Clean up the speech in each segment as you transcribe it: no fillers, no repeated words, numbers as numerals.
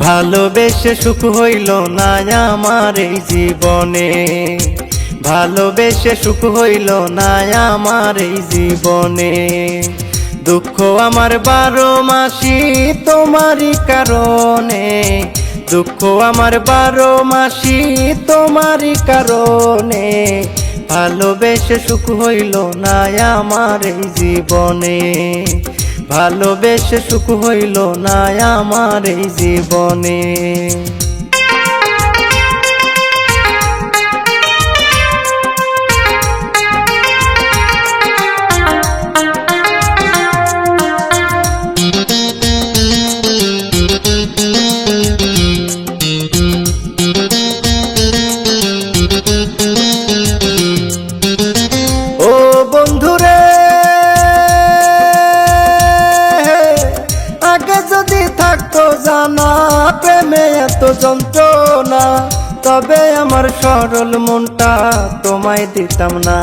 ভালোবেসে সুখ হইল না আমার এই জীবনে, ভালোবেসে সুখ হইল না আমার এই জীবনে। দুঃখ আমার 12 মাসি তোমারই কারণে, দুঃখ আমার 12 মাসি তোমারই কারণে। ভালোবেসে সুখ হইল না আমার এই জীবনে, ভালোবেসে সুখ হইল না আমার এই জীবনে। ও বন্ধুরে, আগে যদি থাকতো জানা প্রেমে এত যন্ত্রণা, তবে আমার সরল মনটা তোমায় দিতাম না,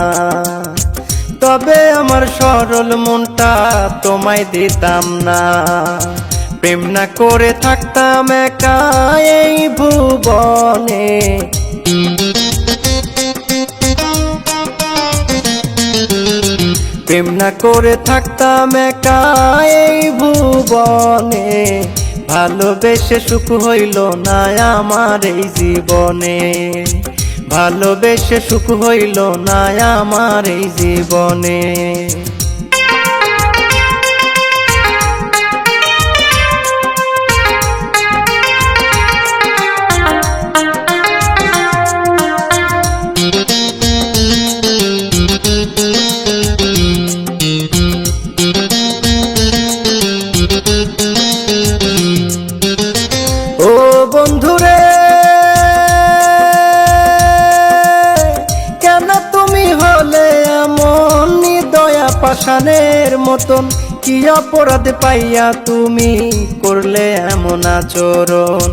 তবে আমার সরল মনটা তোমায় দিতাম না। প্রেম না করে থাকতাম একা এই ভুবনে, প্রেম না করে থাকতাম একা এই ভুবনে। ভালোবেসে সুখ হইল না আমার এই জীবনে, ভালোবেসে সুখ হইল না আমার এই জীবনে। ও বন্ধুরে, কেন তুমি হলে এমন দয়া পাষাণের মতন? কি অপরাধ পাইয়া তুমি করলে এমন আচরণ?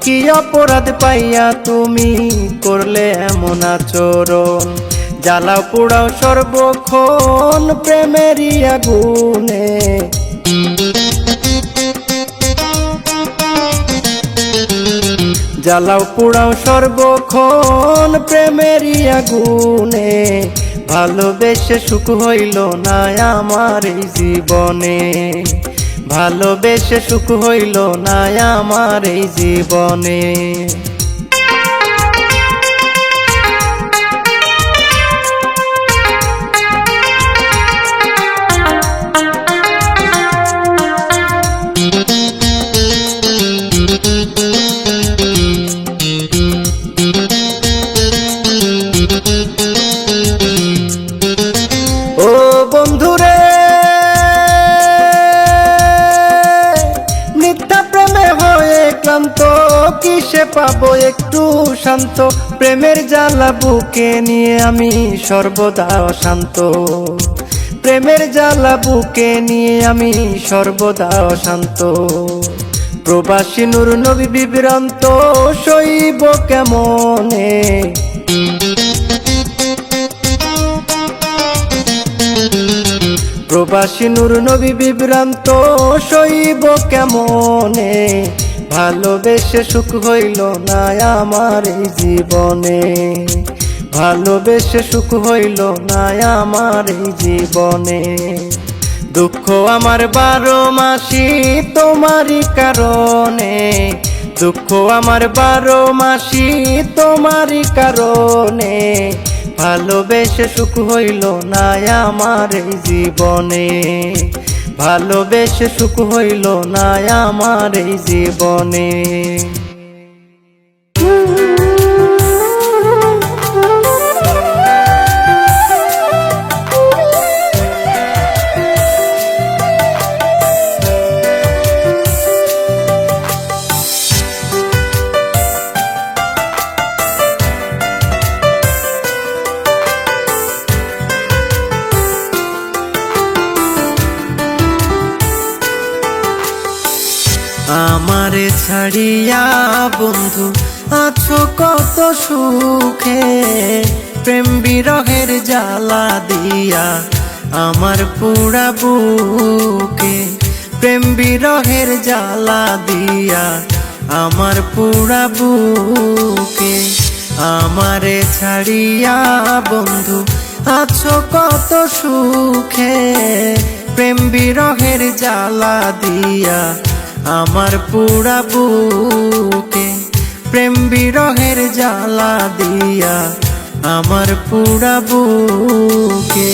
কি অপরাধ পাইয়া তুমি করলে এমন আচরণ? জ্বালাও পোড়াও সর্বক্ষণ প্রেমেরই আগুনে, জ্বালাও পোড়াও সর্বক্ষণ প্রেমেরই আগুনে। ভালোবেসে সুখ হইল না আমার এই জীবনে, ভালোবেসে সুখ হইল না আমার এই জীবনে। ও বন্ধুরে, মিথ্যা প্রেমে হয়ে ক্লান্ত, কিসে পাবো একটু শান্ত? প্রেমের জ্বালা বুকে নিয়ে আমি সর্বদা অশান্ত, প্রেমের জ্বালা বুকে নিয়ে আমি সর্বদা অশান্ত। প্রবাসী নূর নবী বিভ্রান্ত, সইব কেমনে? প্রবাসী নূর নবী বিভ্রান্ত, সইব কেমনে? ভালোবেসে সুখ হইল না আমার এই জীবনে, ভালোবেসে সুখ হইল না আমার এই জীবনে। দুঃখ আমার 12 মাসি তোমারই কারণে, দুঃখ আমার 12 মাসি তোমারই কারণে। ভালোবেসে সুখ হইল না আমার এই জীবনে, ভালোবেসে সুখ হইল না আমার এই জীবনে। আমারে ছাড়িয়া বন্ধু আছো কত সুখে, প্রেম বিরহের জ্বালা দিয়া আমার পুরা বুকে, প্রেম বিরহের জ্বালা দিয়া আমার পুরা বুকে। আমারে ছাড়িয়া বন্ধু আছো কত সুখে, প্রেম বিরহের জ্বালা দিয়া আমার পুরা বুকে, প্রেম বিরহের জ্বালা দিয়া আমার পুরা বুকে।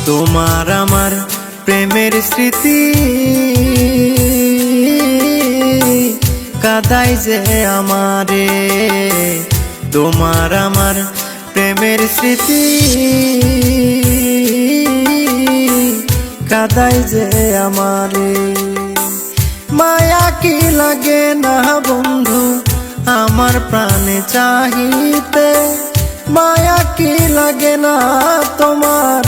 তোমার আমার প্রেমের স্মৃতি কাদাই যে আমারে, তোমার আমার প্রেমের স্মৃতি কাদাই যে আমারে। মায়া কি লাগে না বন্ধু আমার প্রাণে চাহিতে, মায়া কি লাগে না তোমার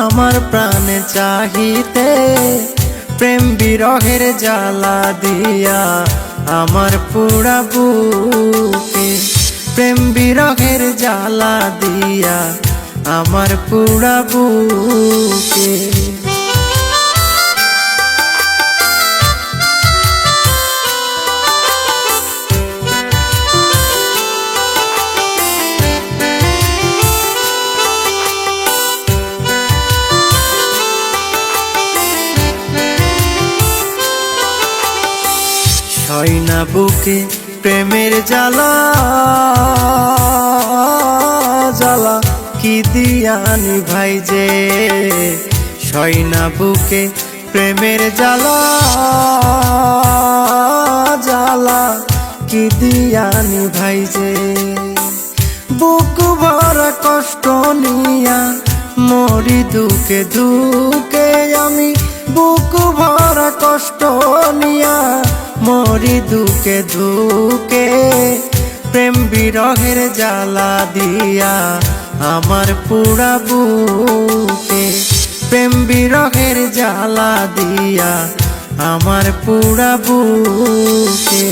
আমার প্রাণে চাহিতে, প্রেম বিরহের জ্বালা দিয়া আমার পুরা বুকে, প্রেম বিরহের জ্বালা দিয়া আমার পুরা বুকে। হয় না বুকে প্রেমের জ্বালা, জ্বালা কি দিয়া নিভাই যে, হয় না বুকে প্রেমের জ্বালা, জ্বালা কি দিয়া নিভাই যে। বুক ভরা কষ্ট নিয়া মরি দুঃখে দুঃখে আমি, বুক ভরা কষ্ট নিয়া মরি দুঃখে দুঃখে, প্রেম বিরহের জ্বালা দিয়া আমার পুরা বুকে, প্রেম বিরহের জ্বালা দিয়া আমার পুরা বুকে।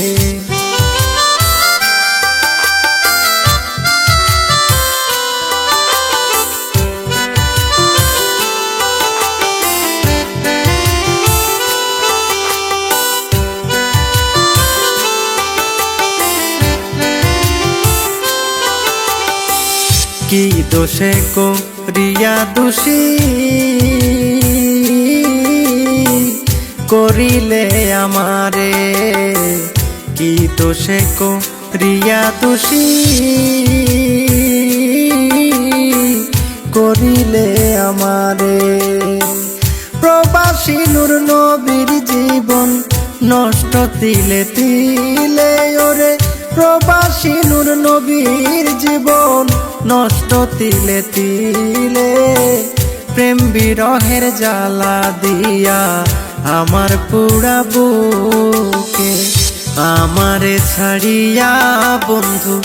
কি দোষে করিয়া দোষী করিলে আমারে, কি দোষে করিয়া দোষী করিলে আমারে। প্রবাসী নূর নবীর জীবন নষ্ট তিলে তিলে ওরে, প্রবাসী নূর নবীর জীবন নষ্ট তিলে তিলে, প্রেম বিরহের জ্বালা দিয়া আমার পুরা বুকে। আমারে ছাড়িয়া বন্ধু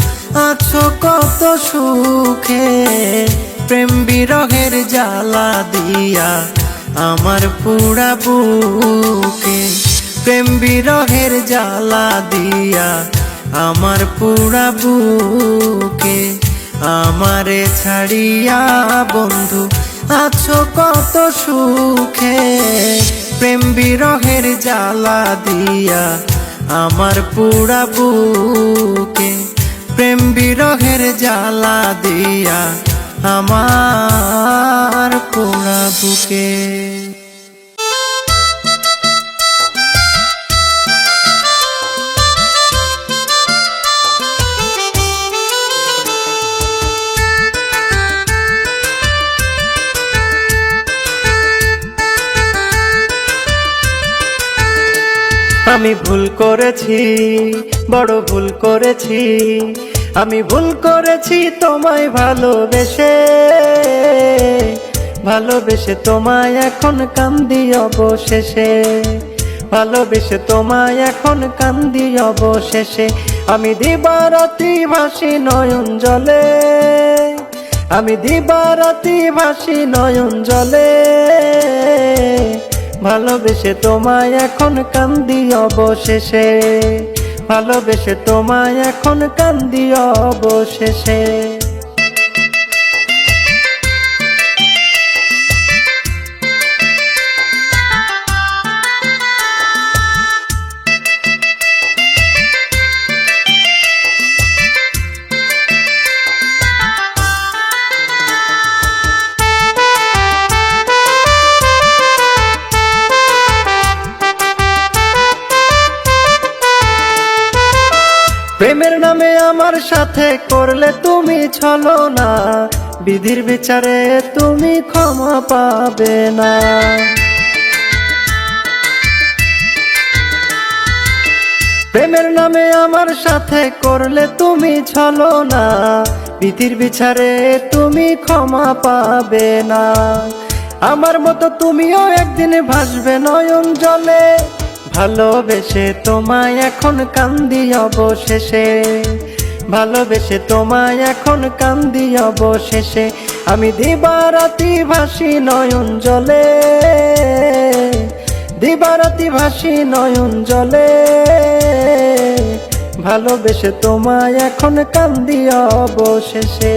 আছো কত সুখে, প্রেম বিরহের জ্বালা দিয়া আমার পুরা বুকে, প্রেম বিরহের জ্বালা দিয়া আমার পুরা বুকে। আমারে ছাড়িয়া বন্ধু আছো কত সুখে, প্রেম বিরহের জ্বালা দিয়া আমার পুরা বুকে, প্রেম বিরহের জ্বালা দিয়া আমার পুরা বুকে। আমি ভুল করেছি, বড় ভুল করেছি, আমি ভুল করেছি তোমায় ভালোবেসে, ভালোবেসে তোমায় এখন কান্দি অবশেষে, ভালোবেসে তোমায় এখন কান্দি অবশেষে। আমি দিবারাতি ভাসি নয়ন জলে, আমি দিবারাতি ভাসি নয়ন জলে, ভালোবেসে তোমায় এখন কান্দি অবশেষে, ভালোবেসে তোমায় এখন কান্দি অবশেষে। প্রেমের নামে আমার সাথে করলে তুমি ছলনা, বিধির বিচারে তুমি ক্ষমা পাবে না। প্রেমের নামে আমার সাথে করলে তুমি ছলনা, বিধির বিচারে তুমি ক্ষমা পাবে না। আমার মতো তুমিও একদিন ভাসবে নয়ন জলে, ভালোবেসে তোমায় এখন কান্দি অবশেষে, ভালোবেসে তোমায় এখন কান্দি অবশেষে। আমি দিবারাতি ভাসি নয়ন জলে, দিবারাতি ভাসি নয়ন জলে, ভালোবেসে তোমায় এখন কান্দি অবশেষে।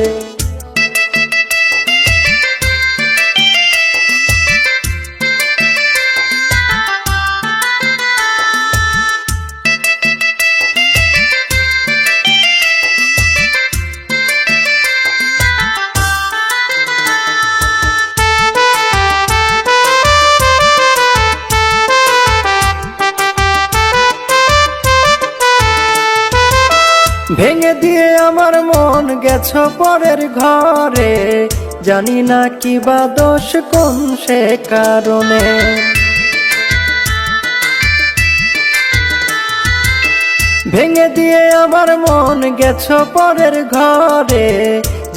ভেঙে দিয়ে আমার মন গেছো পরের ঘরে, জানি না কি বা দোষ কোন সে কারণে। ভেঙে দিয়ে আমার মন গেছো পরের ঘরে,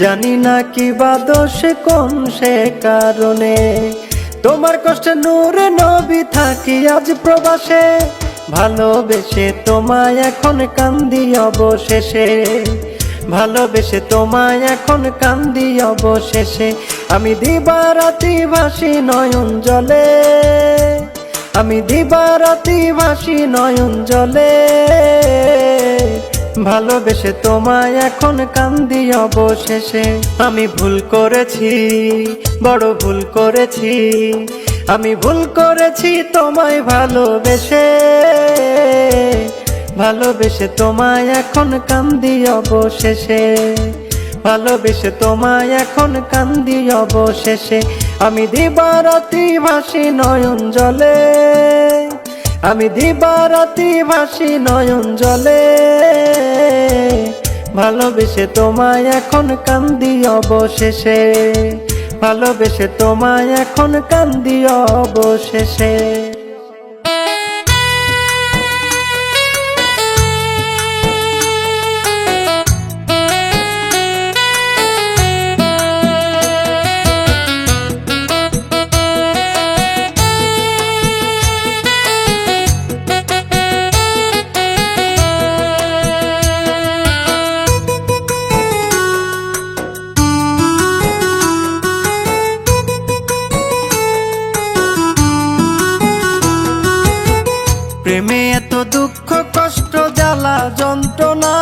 জানি না কি বা দোষ কোন সে কারণে। তোমার কষ্টে নূরে নবী থাকি আজ প্রবাসে, ভালোবেসে তোমায় এখন কান্দি অবশেষে, ভালোবেসে তোমায় এখন কান্দি অবশেষে। আমি দিবারাতি ভাসি নয়ন জলে, আমি দিবারাতি ভাসি নয়ন জলে, ভালোবেসে তোমায় এখন কান্দি অবশেষে। আমি ভুল করেছি, বড় ভুল করেছি, আমি ভুল করেছি তোমায় ভালোবেসে, ভালোবেসে তোমায় এখন কান্দি অবশেষে, ভালোবেসে তোমায় এখন কান্দি অবশেষে। আমি দিবারাতি ভাসি নয়ন জলে, আমি দিবারাতি ভাসি নয়ন জলে, ভালোবেসে তোমায় এখন কান্দি অবশেষে, ভালোবেসে তোমায় এখন কান্দি অবশেষে। প্রেমে এত দুঃখ কষ্ট জ্বালা যন্ত্রণা,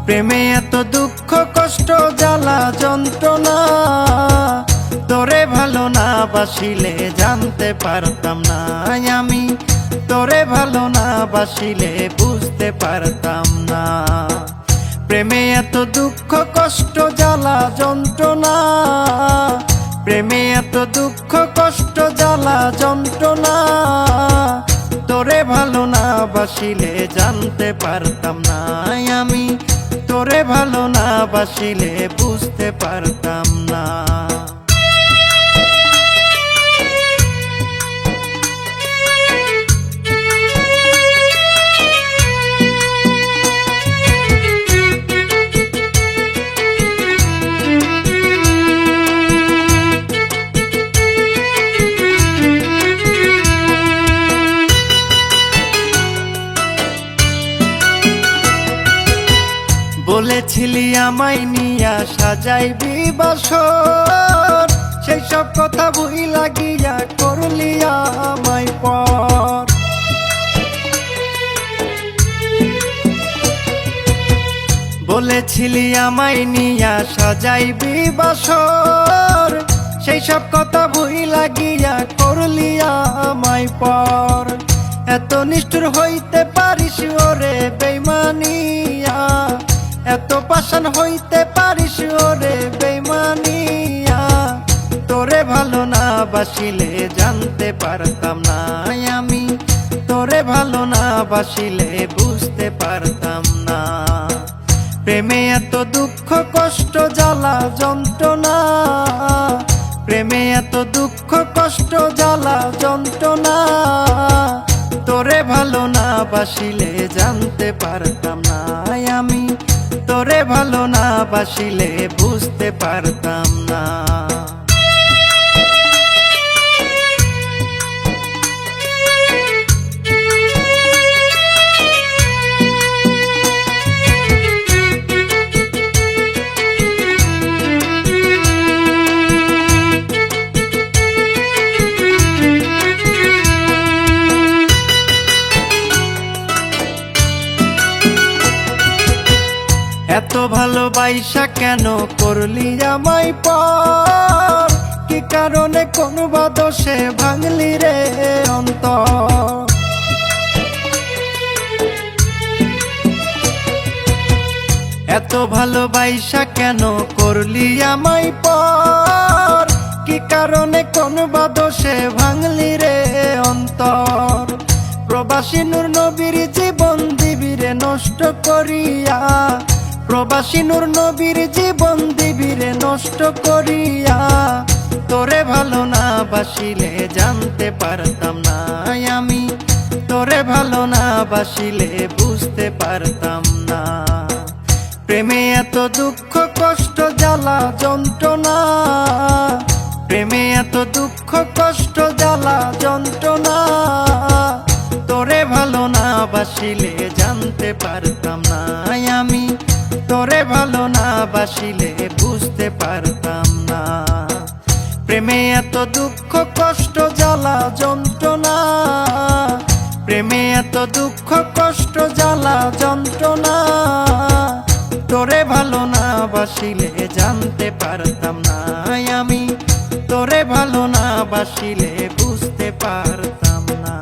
প্রেমে এত দুঃখ কষ্ট জ্বালা যন্ত্রণা, তোরে ভালো না বাসিলে জানতে পারতাম না আমি, তোরে ভালো না বাসিলে বুঝতে পারতাম না। প্রেমে এত দুঃখ কষ্ট জ্বালা যন্ত্রণা, প্রেমে এত দুঃখ কষ্ট জ্বালা যন্ত্রণা, তোরে ভালো না বাসিলে জানতে পারতাম না আমি, তোরে ভালো না বাসিলে বুঝতে পারতাম না। বলেছিলি আমায় নিয়া সাজাইবি বাসর, সেই সব কথা ভুইলা গিয়া করলি আমায় পর। বলেছিলি আমায় নিয়া সাজাইবি বাসর, সেই সব কথা ভুইলা গিয়া করলি আমায় পর। এত নিষ্ঠুর হইতে পারিস ওরে বেইমানিয়া, এত পাষাণ হইতে পারিস ওরে বেইমানিয়া। তোরে ভালো না বাসিলে জানতে পারতাম না আমি, তোরে ভালো না বাসিলে বুঝতে পারতাম না। প্রেমে এত দুঃখ কষ্ট জ্বালা যন্ত্রণা, প্রেমে এত দুঃখ কষ্ট জ্বালা যন্ত্রণা। তোরে ভালো না বাসিলে জানতে পারতাম না আমি, তোরে ভালো না বাসিলে বুঝতে পারতাম না। এত ভালোবাসা কেন করলি আমায় পর, কি কারণে কোন বাদোষে ভাঙলি রে অন্তর। এত ভালোবাসা কেন করলি আমায় পর, কি কারণে কোন বাদোষে ভাঙলি রে অন্তর। প্রবাসী নূর নবীর জীবন দিবি রে নষ্ট করিয়া, প্রবাসী নূর নবীর জীবন দিবি রে নষ্ট করিয়া। তোরে ভালো না বাসিলে জানতে পারতাম না আমি, তোরে ভালো না বাসিলে বুঝতে পারতাম না। প্রেমে এত দুঃখ কষ্ট জ্বালা যন্ত্রণা, প্রেমে এত দুঃখ কষ্ট জ্বালা যন্ত্রণা। তোরে ভালো না বাসিলে জানতে পারতাম না আমি, তোরে ভালো না বাসিলে বুঝতে পারতাম না। প্রেমে এত দুঃখ কষ্ট জ্বালা যন্ত্রণা, প্রেমে এত দুঃখ কষ্ট জ্বালা যন্ত্রণা। তোরে ভালো না বাসিলে জানতে পারতাম না আমি, তোরে ভালো না বাসিলে বুঝতে পারতাম না।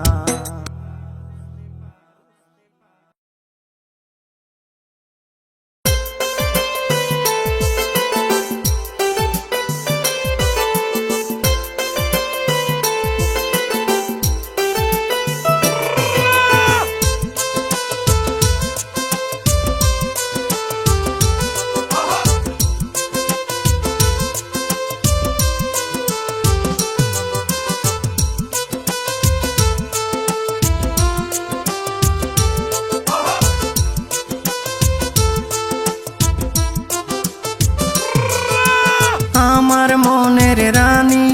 আমার মনের রানী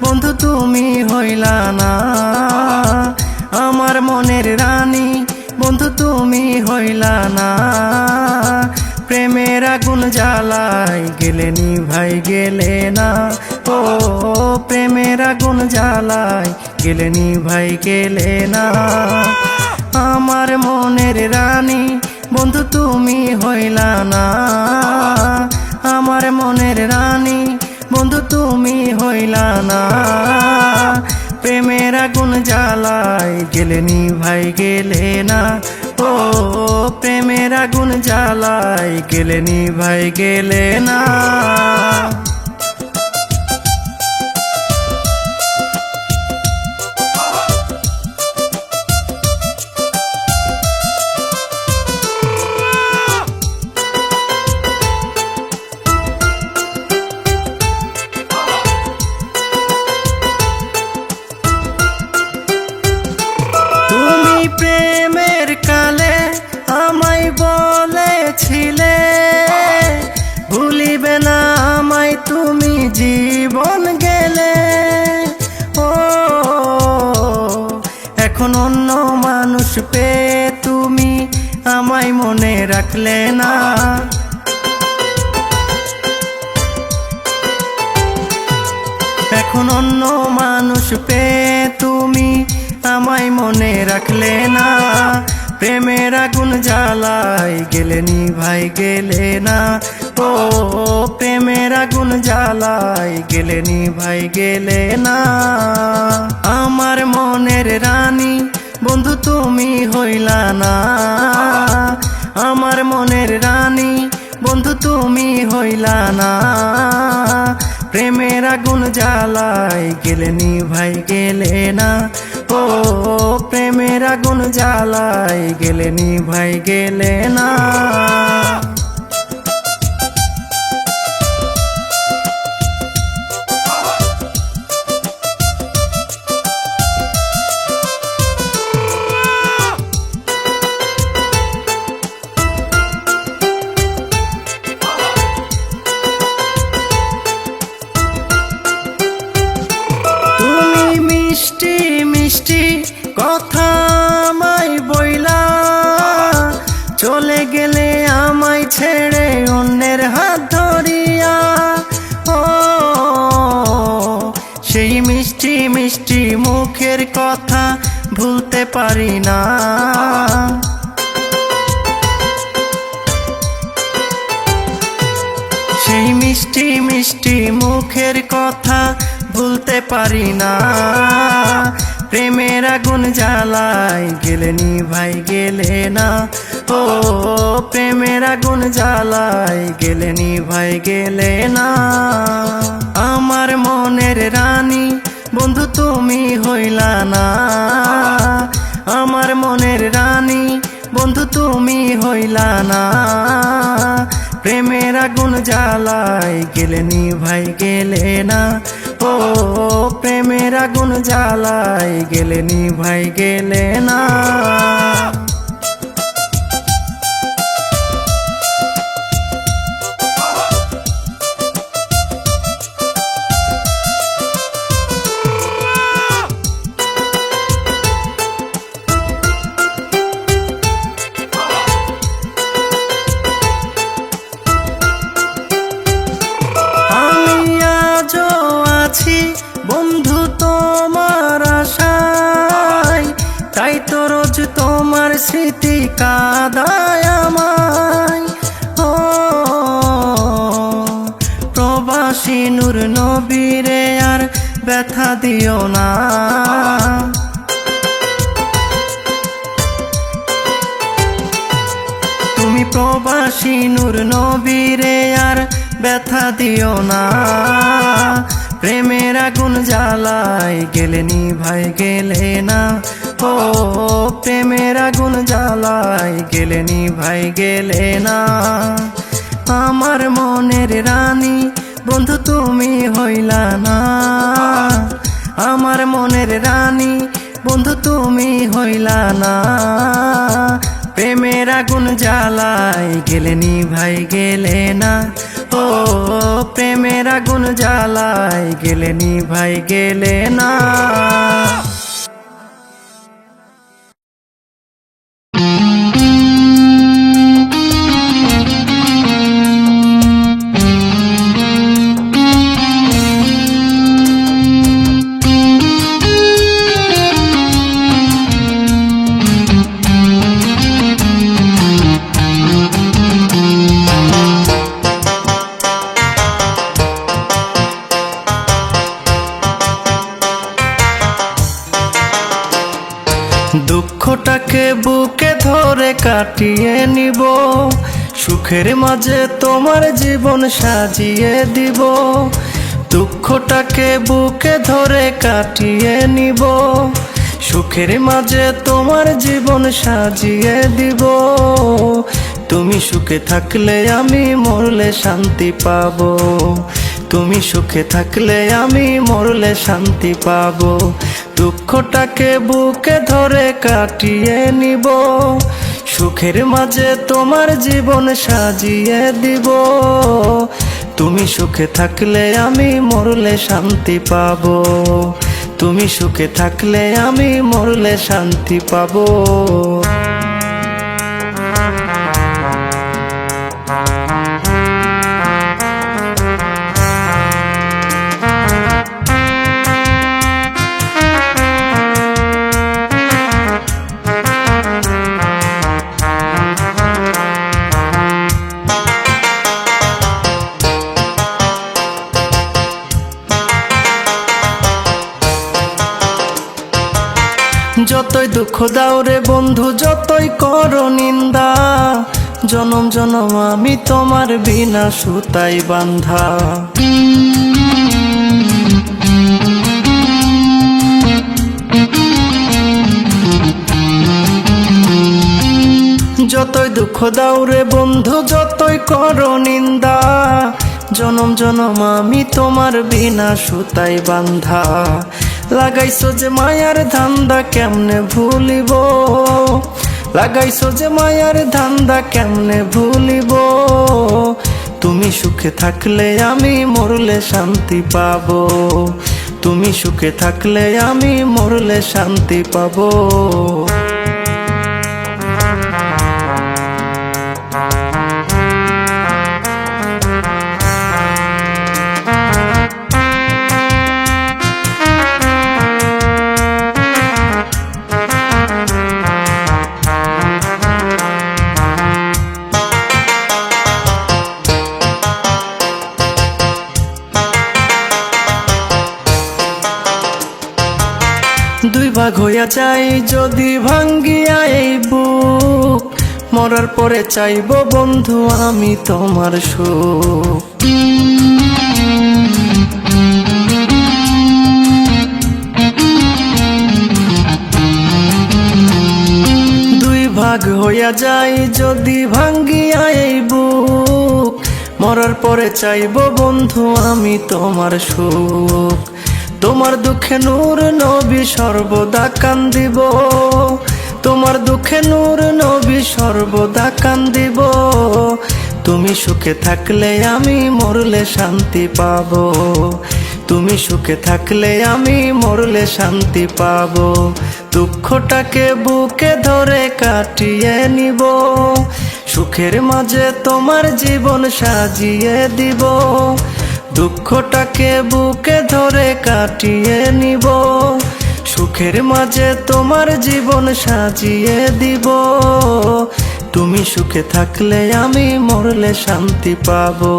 বন্ধু তুমি হইলা না, আমার মনের রানী বন্ধু তুমি হইলা না। প্রেমের আগুন জ্বালাই গেলে নিভাই গেলে না, ও প্রেমের আগুন জ্বালাই গেলে নিভাই গেলে না। আমার মনের রানী বন্ধু তুমি হইলা না, আমার মনের রানী বন্ধু তুমি হইলা না। প্রেমের আগুন জ্বালাই গেলে নিভাই গেলে না, ও প্রেমের আগুন জ্বালাই গেলে নিভাই গেলে না। প্রেমের কালে আমায় বলেছিলে ভুলিবে না আমায় তুমি জীবন গেলে। ও এখন অন্য মানুষ পেয়ে তুমি আমায় মনে রাখলে না। এখন অন্য মানুষ পেয়ে তুমি আমায় মনে রাখলে না, প্রেমের আগুন জ্বালাই গেলে নিভাই গেলে না। ও প্রেমের আগুন জ্বালাই গেলে নিভাই গেলে না। আমার মনের রানী বন্ধু তুমি হইলা না, আমার মনের রানী বন্ধু তুমি হইলা না। প্রেমের আগুন জ্বালাই গেলে নিভাই গেলে না। ও প্রেমের আগুন জ্বালাই গেলে নিভাই গেলে না। মিষ্টি মিষ্টি কথা আমায় বইলা চলে গেলে আমায় ছেড়ে অন্যের হাত ধরিয়া। ও সেই মিষ্টি মিষ্টি মুখের কথা ভুলতে পারি না। সেই মিষ্টি মিষ্টি মুখের কথা ভুলতে পারি না। প্রেমের আগুন জ্বালাই গেলে নিভাই গেলে না। ও প্রেমের আগুন জ্বালাই গেলে নিভাই গেলে না। আমার মনের রানী বন্ধু তুমি হইলা না, আমার মনের রানী বন্ধু তুমি হইলা না। প্রেমের আগুন জ্বালাই গেলে নিভাই গেলে না। ও প্রেমের আগুন জ্বালাই গেলে নিভাই গেলে না। বন্ধু তোমার আশায়, তাই তো রোজ তোমার স্মৃতি কাঁদায় আমায়। ও প্রবাসী নূর নবীরে আর ব্যথা দিও না। তুমি প্রবাসী নূর নবীরে আর ব্যথা দিও না। প্রেমের আগুন জ্বালাই গেলে নিভাই গেলে না। ও প্রেমের আগুন জ্বালাই গেলে নিভাই গেলে না। আমার মনের রানী বন্ধু তুমি হইলা না, আমার মনের রানী বন্ধু তুমি হইলা না। প্রেমের আগুন জ্বালাই গেলে নিভাই গেলে না। ও প্রেমের আগুন জ্বালাই গেলে নিভাই গেলে না। দুঃখটাকে বুকে ধরে কাটিয়ে নিব, সুখের মাঝে তোমার জীবন সাজিয়ে দিব। দুঃখটাকে বুকে ধরে কাটিয়ে নিব, সুখের মাঝে তোমার জীবন সাজিয়ে দিব। তুমি সুখে থাকলে আমি মরলে শান্তি পাবো, তুমি সুখে থাকলে আমি মরলে শান্তি পাবো। দুঃখটাকে বুকে ধরে কাটিয়ে নিব, সুখের মাঝে তোমার জীবন সাজিয়ে দিব। তুমি সুখে থাকলে আমি মরলে শান্তি পাবো, তুমি সুখে থাকলে আমি মরলে শান্তি পাবো। দুঃখ দাও রে বন্ধু যতই করো নিন্দা, জনম জনম আমি তোমার বিনা সুতাই বান্ধা। যতই দুঃখ দাও রে বন্ধু যতই করো নিন্দা, জনম জনম আমি তোমার বিনা সুতাই বান্ধা। লাগাইছো যে মায়ার ধান্দা কেমনে ভুলিব, লাগাইছো যে মায়ার ধান্দা কেমনে ভুলিব। তুমি সুখে থাকলে আমি মরলে শান্তি পাবো, তুমি সুখে থাকলে আমি মরলে শান্তি পাবো। দুই ভাগ হইয়া যাই যদি ভাঙ্গিয়া এই বুক, মরার পরে চাইব বন্ধু আমি তোমার সুখ। দুই ভাগ হইয়া যাই যদি ভাঙ্গিয়া এই বুক, মরার পরে চাইব বন্ধু আমি তোমার সুখ। তোমার দুঃখে নূর নবী সর্বদা কান্দিব, তোমার দুঃখে নূর নবী সর্বদা কান্দিব। তুমি সুখে থাকলে আমি মরলে শান্তি পাবো, তুমি সুখে থাকলে আমি মরলে শান্তি পাবো। দুঃখটাকে বুকে ধরে কাটিয়ে নিব, সুখের মাঝে তোমার জীবন সাজিয়ে দিব। দুঃখটাকে বুকে ধরে কাটিয়ে নিব, সুখের মাঝে তোমার জীবন সাজিয়ে দিব। তুমি সুখে থাকলে আমি মরলে শান্তি পাবো,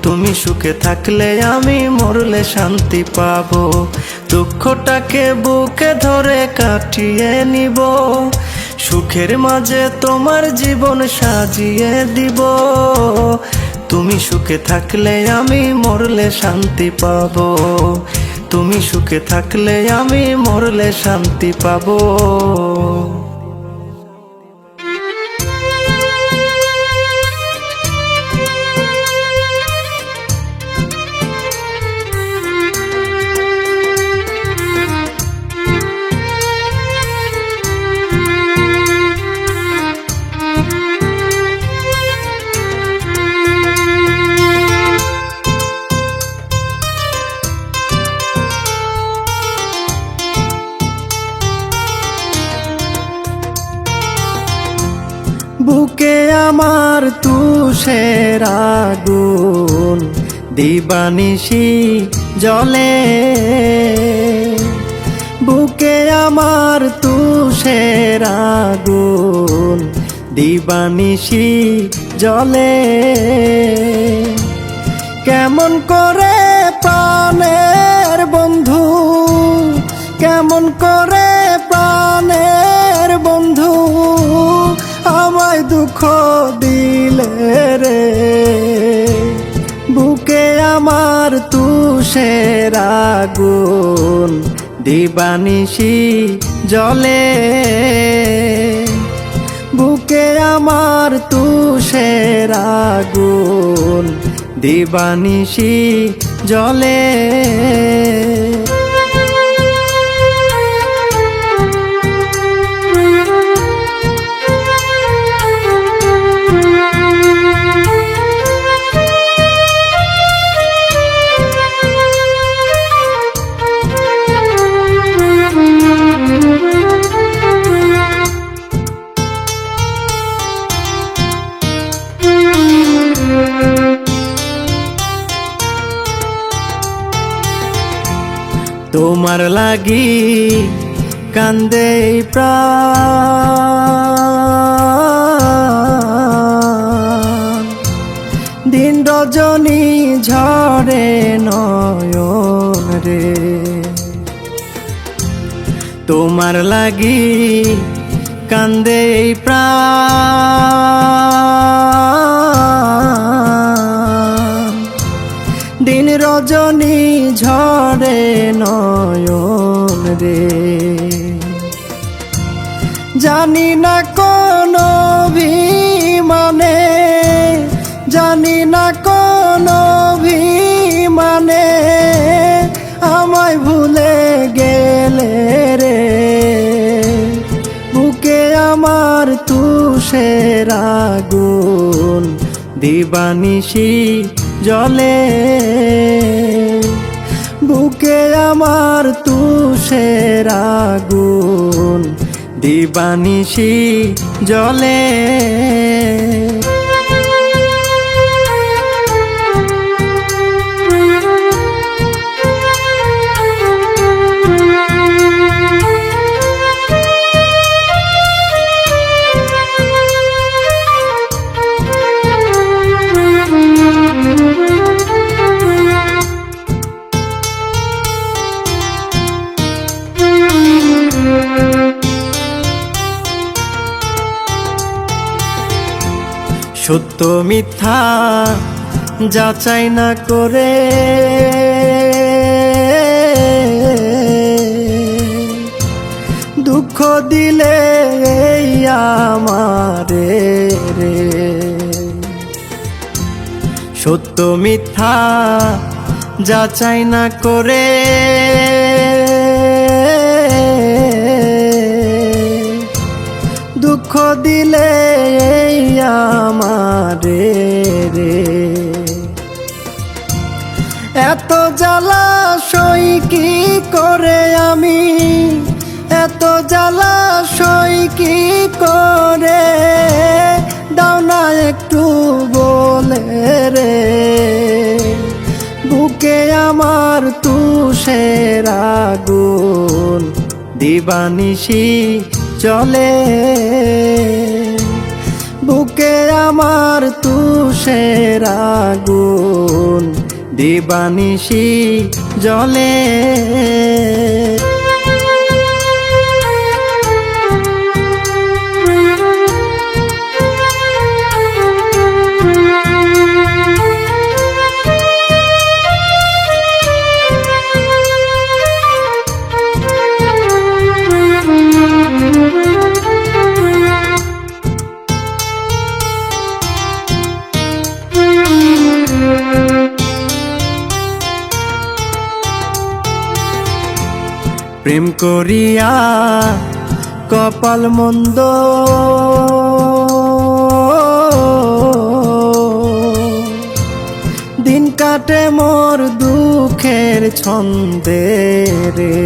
তুমি সুখে থাকলে আমি মরলে শান্তি পাবো। দুঃখটাকে বুকে ধরে কাটিয়ে নিব, সুখের মাঝে তোমার জীবন সাজিয়ে দিব। তুমি সুখে থাকলে আমি মরলে শান্তি পাবো, তুমি সুখে থাকলে আমি মরলে শান্তি পাবো। বুকে আমার তুষের আগুন দিবানিশি জ্বলে, বুকে আমার তুষের আগুন দিবানিশি জ্বলে। কেমন করে প্রাণের বন্ধু, কেমন করে প্রাণের বন্ধু আমায় দুঃখ দিলে রে। বুকে আমার তুষের আগুন দিবানিশি জ্বলে, বুকে আমার তুষের আগুন দিবানিশি জ্বলে। তোমার লাগি কান্দে প্রাণ, দিন রজনী ঝরে নয়ন রে। তোমার তোমার লাগি কান্দে এই প্রাণ, দিন রজনী ঝরে নয়ন রে। জানি না কোন অভিমানে, জানি না কোন অভিমানে আমায় ভুলে গেলে রে। বুকে আমার তুষের আগুন দিবানিশি জলে, বুকে আমার তুষের আগুন দিবানিশি জলে। সত্য মিথ্যা যাচাই না করে দুঃখ দিলে এই আমারে রে। সত্য মিথ্যা যাচাই না করে দুঃখ দিলে এই আমারে রে। এত জ্বালা সই কি করে আমি, এত জ্বালা সই কি করে, দাও না একটু বলে রে। বুকে আমার তুষের আগুন দিবানিশি চলে, বুকে আমার তুষের আগুন দিবানিশি জলে। প্রেম করিয়া কপাল মন্দ, দিন কাটে মোর দুঃখের ছন্দে রে।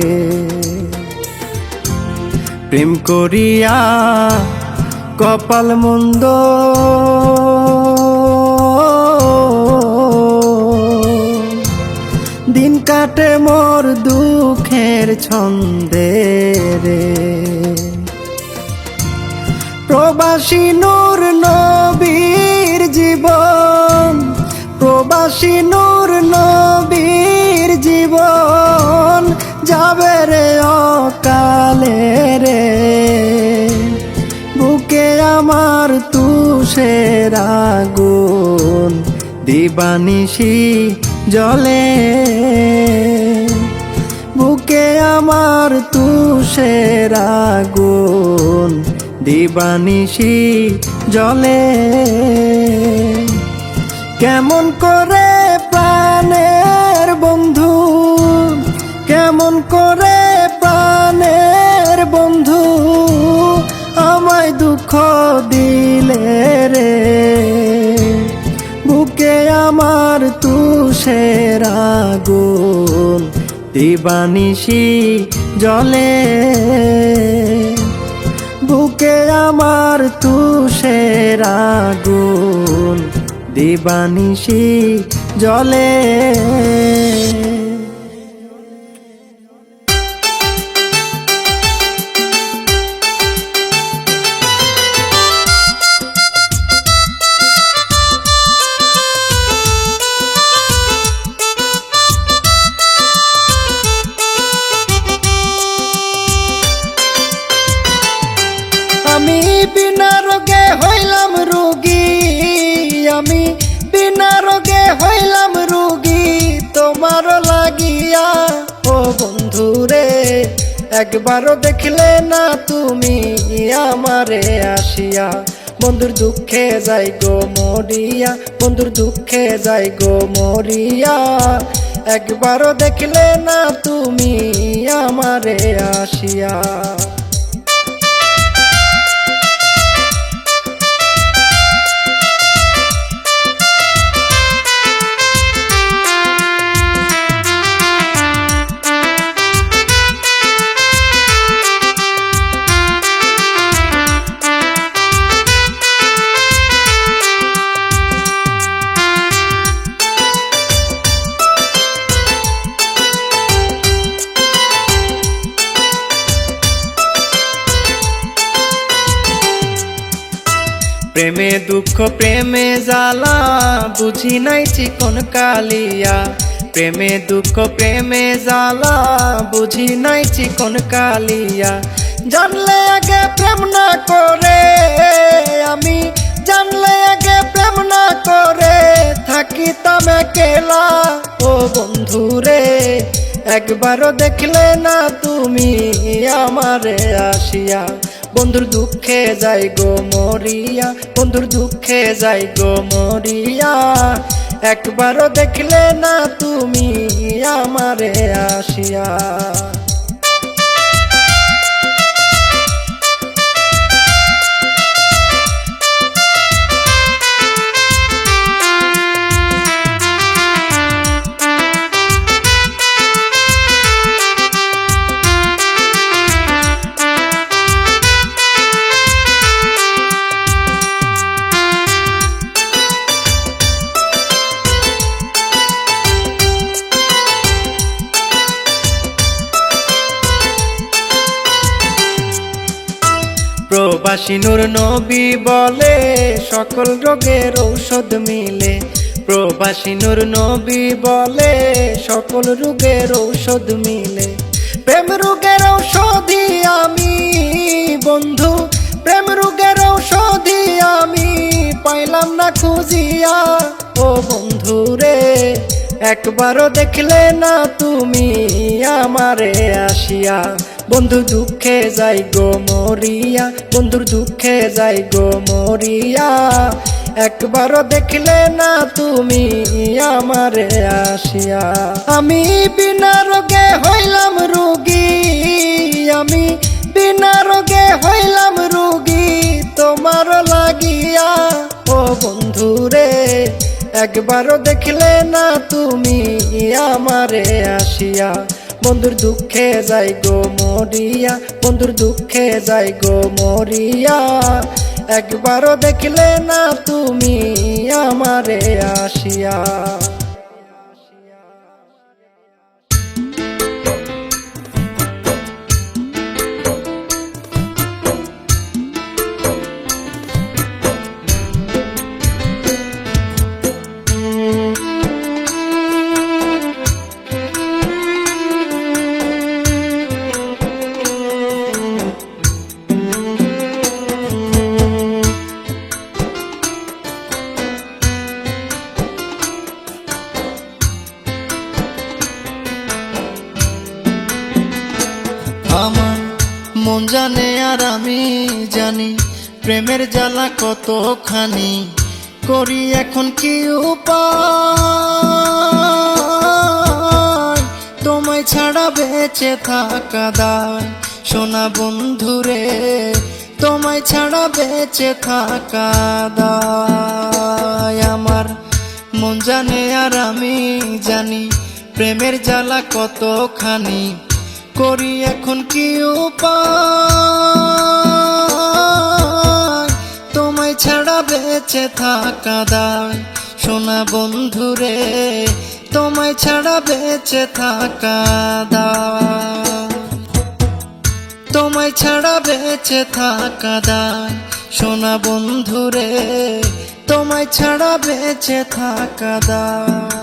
প্রেম করিয়া কপাল মন্দ, দিন কাটে মোর দুঃখের ছন্দে রে। প্রবাসী নূর নবীর জীবন, প্রবাসী নূর নবীর জীবন যাবে রে অকালে রে। বুকে আমার তুষের আগুন দিবানিশি জলে, বুকে আমার তুষের আগুন দিবানিশি জলে। কেমন করে প্রাণের বন্ধু, কেমন করে প্রাণের বন্ধু আমায় দুঃখ দিলে রে। বুকে আমার তুষের আগুন দিবানিশি জলে, বুকে আমার তুষের আগুন দিবানিশি জলে। হইলাম রুগী তোমার লাগিয়া ও বন্ধুরে, একবারও দেখলে না তুমি আমারে আসিয়া। বন্ধুর দুঃখে যাই গো মরিয়া, বন্ধুর দুঃখে যাই গো মরিয়া, একবারও দেখলে না তুমি আমারে আসিয়া। প্রেমে দুঃখ প্রেমে জ্বালা বুঝি নাই চিকন কালিয়া, প্রেমে দুঃখ প্রেমে জ্বালা বুঝি নাই চিকন কালিয়া। জানলে আগে প্রেম না করে আমি, জানলে আগে প্রেম না করে থাকিতাম একেলা ও বন্ধুরে, একবারও দেখলে না তুমি আমারে আসিয়া। বন্ধুর দুঃখে যাই গো মরিয়া, বন্ধুর দুঃখে যাই গো মরিয়া, একবারও দেখলে না তুমি আমারে আসিয়া। প্রবাসী নূর নবী বলে সকল রোগের ঔষধ মিলে, প্রবাসী নূর নবী বলে সকল রোগের ঔষধ মিলে। প্রেম রোগের ঔষধি আমি বন্ধু, প্রেম রোগের ঔষধি আমি পাইলাম না খুঁজিয়া ও বন্ধুরে, একবারও দেখলে না তুমি আমারে আসিয়া। বন্ধুর দুঃখে যাই গো মরিয়া, বন্ধুর দুঃখে যাই গো মরিয়া, একবারও দেখলে না তুমি আমারে আসিয়া। আমি বিনা রোগে হইলাম রুগী, আমি বিনা রোগে হইলাম রুগী তোমার লাগিয়া ও বন্ধুরে, একবারও দেখলে না তুমি আমারে আসিয়া। বন্ধুর দুঃখে যাই গো মরিয়া, বন্ধুর দুঃখে যাই গো মরিয়া, একবারও দেখলে না তুমি আমারে আসিয়া। আমার মন জানে আর আমি জানি প্রেমের জ্বালা কতখানি, করি এখন কি উপায়, তোমায় ছাড়া বেঁচে থাকা দায় সোনা বন্ধুরে, তোমায় ছাড়া বেঁচে থাকা দায়। আমার মন জানে আর আমি জানি প্রেমের জ্বালা কতখানি, করি এখন কি উপায়, তোমায় ছাড়া বেঁচে থাকা দায় সোনা বন্ধুরে, তোমায় ছাড়া বেঁচে থাকা দায়, তোমায় ছাড়া বেঁচে থাকা দায় সোনা বন্ধুরে, তোমায় ছাড়া বেঁচে থাকা দায়।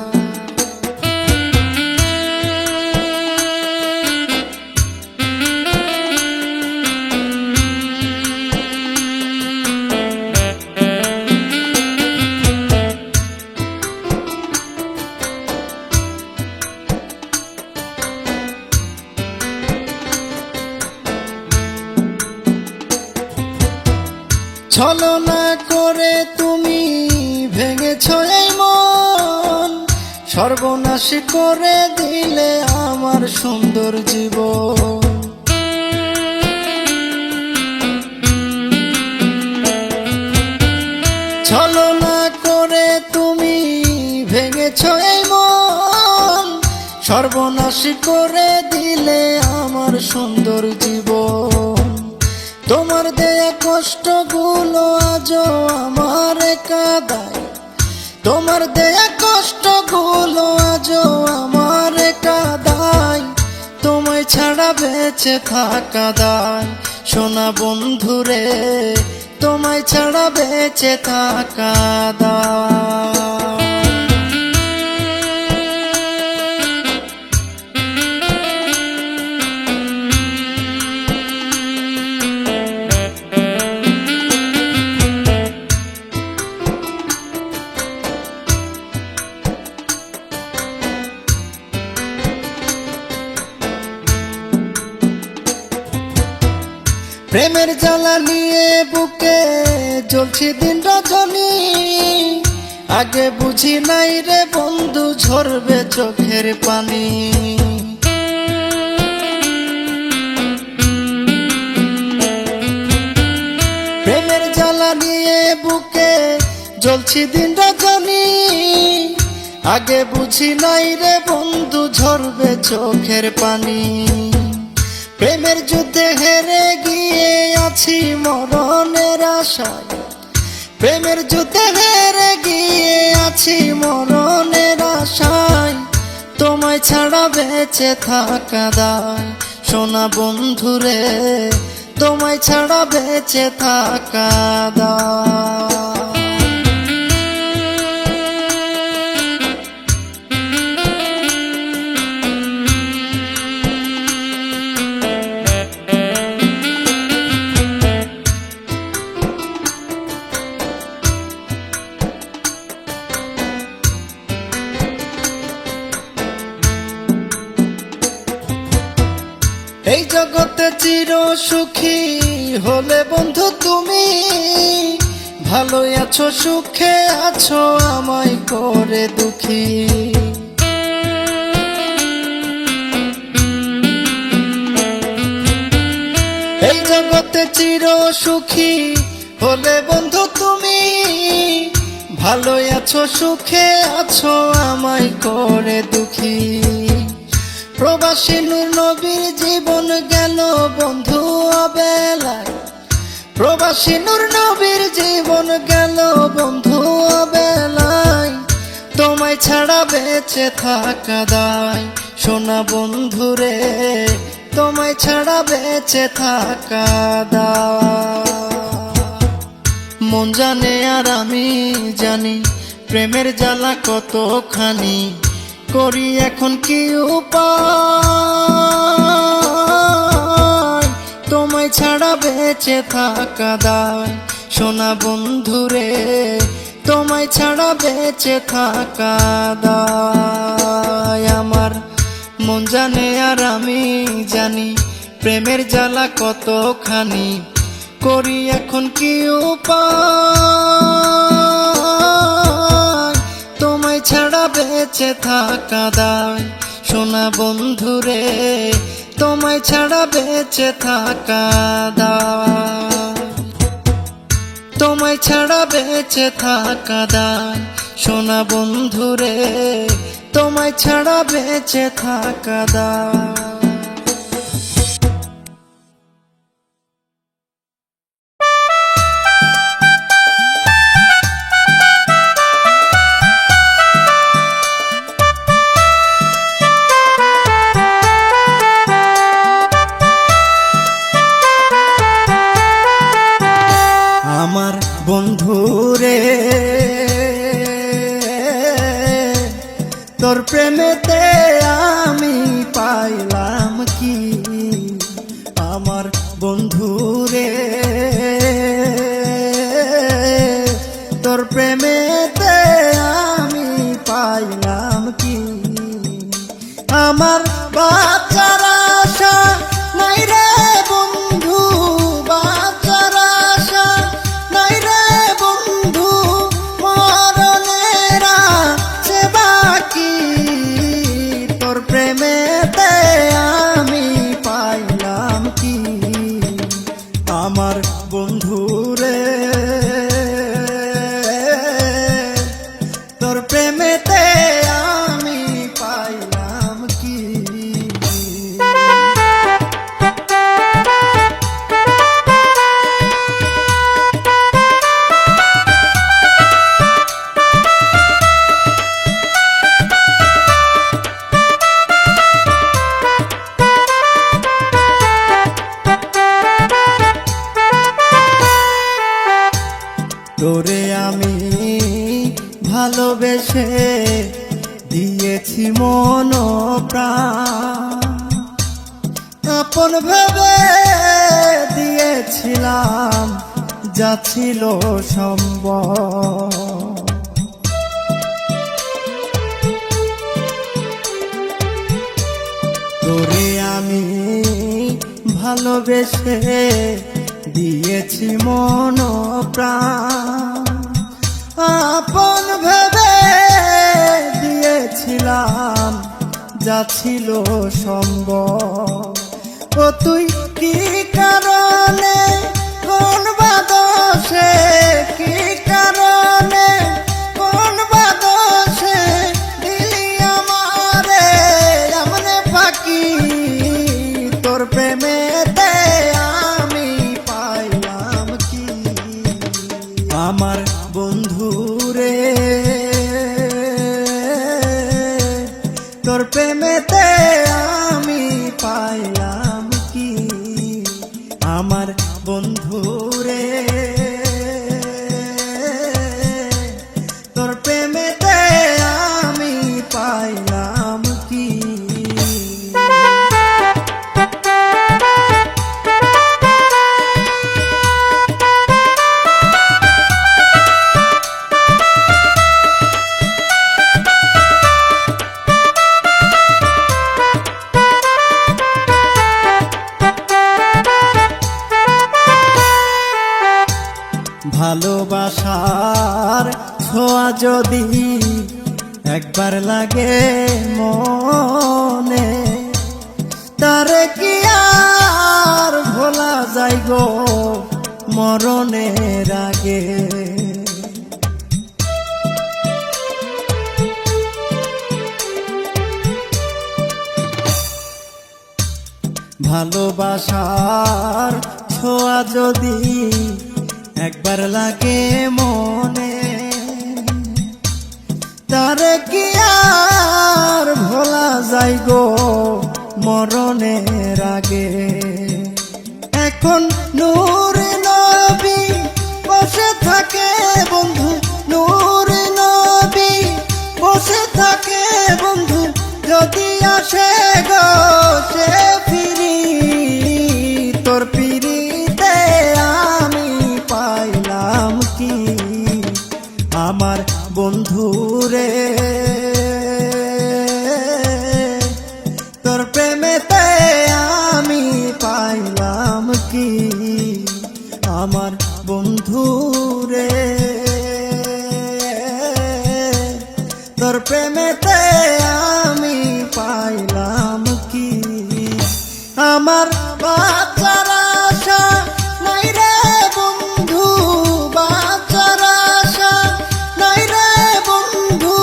তুমি ভেঙেছ এই মন, সর্বনাশ করে দিলে আমার সুন্দর জীবন। ছলনা করে তুমি ভেঙেছ এই মন, সর্বনাশ করে দিলে আমার সুন্দর জীবন। তোমার দেয়া কষ্টগুলো আজও আমার কাঁদায়, তোমার দেয়া কষ্টগুলো আজও আমার কাঁদায়। তোমায় ছাড়া বেঁচে থাকা দায়, সোনা বন্ধুরে তোমায় ছাড়া বেঁচে থাকা দায়। প্রেমের জ্বালা নিয়ে বুকে জ্বলছি দিন রজনী, আগে বুঝি নাই রে বন্ধু ঝরবে চোখের পানি। প্রেমের জ্বালা নিয়ে বুকে জ্বলছি দিন রজনী, আগে বুঝি নাই রে বন্ধু ঝরবে চোখের পানি। প্রেমের যুদ্ধে হেরে গিয়ে আছি মরণের আশায়, প্রেমের যুদ্ধে হেরে গিয়ে আছি মরণের আশায়। তোমায় ছাড়া বেঁচে থাকা দায়, সোনা বন্ধুরে তোমায় ছাড়া বেঁচে থাকা দায়। এই জগতে চির সুখী হলে বন্ধু তুমি, ভালো আছো সুখে আছো আমায় করে দুঃখী। এই জগতে চির সুখী হলে বন্ধু তুমি, ভালো আছো সুখে আছো আমায় করে দুঃখী। প্রবাসী নূর নবীর জীবন গেল বন্ধু অবেলায়, প্রবাসী নূর নবীর জীবন গেল বন্ধু অবেলায়। তোমায় ছাড়া বেঁচে থাকা দায়, সোনা বন্ধুরে তোমায় ছাড়া বেঁচে থাকা দায়। মন জানে আর আমি জানি প্রেমের জ্বালা কতখানি, করি এখন কি উপায়। তোমায় ছাড়া বেঁচে থাকা দায়, সোনা বন্ধুরে তোমায় ছাড়া বেঁচে থাকা দায়। আমার মন জানে আর আমি জানি প্রেমের জ্বালা কতখানি, করি এখন কি উপায়। তোমায় ছাড়া বেঁচে থাকা দায়, সোনা বন্ধুরে তোমায় ছাড়া বেঁচে থাকা দায়। তোমায় ছাড়া বেঁচে থাকা দায়, সোনা বন্ধুরে তোমায় ছাড়া বেঁচে থাকা দায়। আমার বন্ধুরে তোর প্রেমেতে আমি পাইলাম কি, আমার বন্ধুরে তোর প্রেমেতে আমি পাইলাম কি। আমার বাচ্চার আশা নাই রে বন্ধু, বাচ্চার আশা নাই রে বন্ধু, আমি ভালোবেসে দিয়েছি মন প্রাণ, আপন ভেবে দিয়েছিলাম যা ছিল সম্ভব। তোরে আমি ভালোবেসে দিয়েছি মন প্রাণ, আপন ভেবে দিয়েছিলাম যা ছিল সম্ভব। ও তুই কি কারণে, কোন বাদশে, কি কারণে, কোন বাদশে দিলি আমারে আমনে ফাঁকি, তোর প্রেমেতে আমি পাইলাম কি। আমার বন্ধুরে তোর প্রেমেতে আমি পাইলাম কি, আমার বন্ধুরে তোর প্রেমেতে আমি পাইলাম কি। ভালোবাসার ছোঁয়া যদি একবার লাগে মনে, তারে কি আর ভোলা যায় গো মরণের আগে। ভালোবাসার ছোঁয়া যদি একবার লাগে মনে, তারে কি আর ভোলা যায় গো মরণের আগে। এখন নূর নবী বসে থাকে বন্ধু, নূর নবী বসে থাকে বন্ধু, যদি আসে গো সে ফিরি, তোর পিরিতে আমি পাইলাম কি, আমার বন্ধুরে তোর প্রেমেতে আমি পাইলাম কি, আমার বন্ধুরে তোর প্রেমেতে আমি পাইলাম কি। আমার বাচ্চার আশা নাই রে বন্ধু, বাচ্চার আশা নাই রে বন্ধু,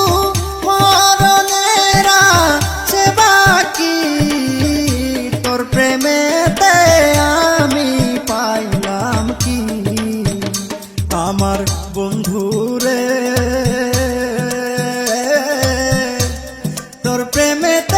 মরণের আছে বাকি, তোর প্রেমেতে আমি পাইলাম কি, আমার বন্ধুরে তোর প্রেমেতে